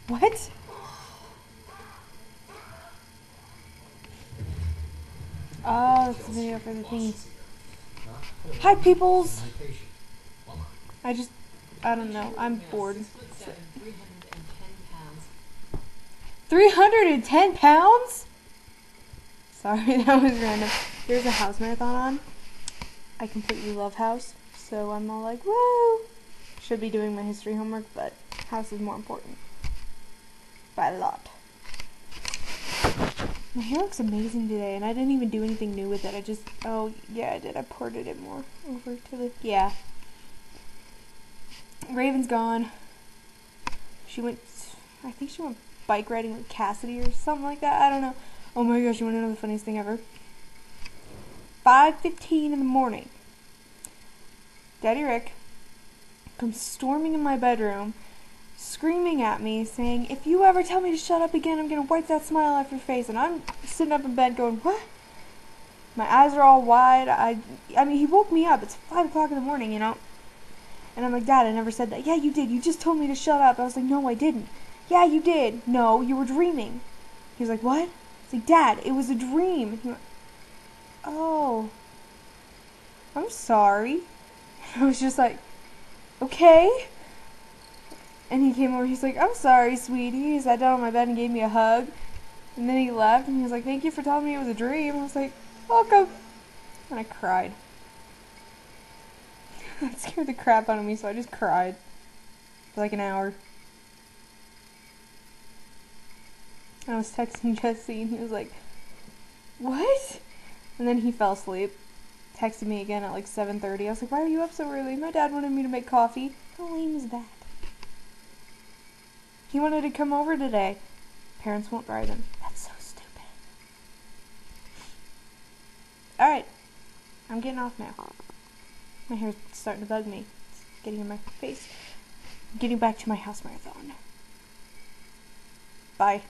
What? Oh, that's the video for the thingy. Hi, peoples! I don't know. I'm bored. 310 pounds? Sorry, that was random. There's a House marathon on. I completely love House, so I'm all like, woo! Should be doing my history homework, but House is more important. By a lot. My hair looks amazing today, and I didn't even do anything new with it. Oh, yeah, I did. I parted it more over to the, yeah. Raven's gone. I think she went bike riding with Cassidy or something like that. I don't know. Oh my gosh, you want to know the funniest thing ever? 5:15 in the morning. Daddy Rick comes storming in my bedroom, screaming at me, saying, if you ever tell me to shut up again, I'm going to wipe that smile off your face. And I'm sitting up in bed going, what? My eyes are all wide. I mean, he woke me up. It's 5 o'clock in the morning, you know? And I'm like, Dad, I never said that. Yeah, you did. You just told me to shut up. I was like, no, I didn't. Yeah, you did. No, you were dreaming. He was like, what? I was like, Dad, it was a dream. He went, oh, I'm sorry. I was just like, okay. And he came over, he's like, I'm sorry, sweetie. He sat down on my bed and gave me a hug. And then he left, and he was like, thank you for telling me it was a dream. I was like, welcome. And I cried. It scared the crap out of me, so I just cried for like an hour. And I was texting Jesse, and he was like, what? And then he fell asleep. Texted me again at like 7:30. I was like, why are you up so early? My dad wanted me to make coffee. How lame is that? He wanted to come over today. Parents won't drive him. That's so stupid. Alright. I'm getting off now. My hair's starting to bug me. It's getting in my face. I'm getting back to my House marathon. Bye.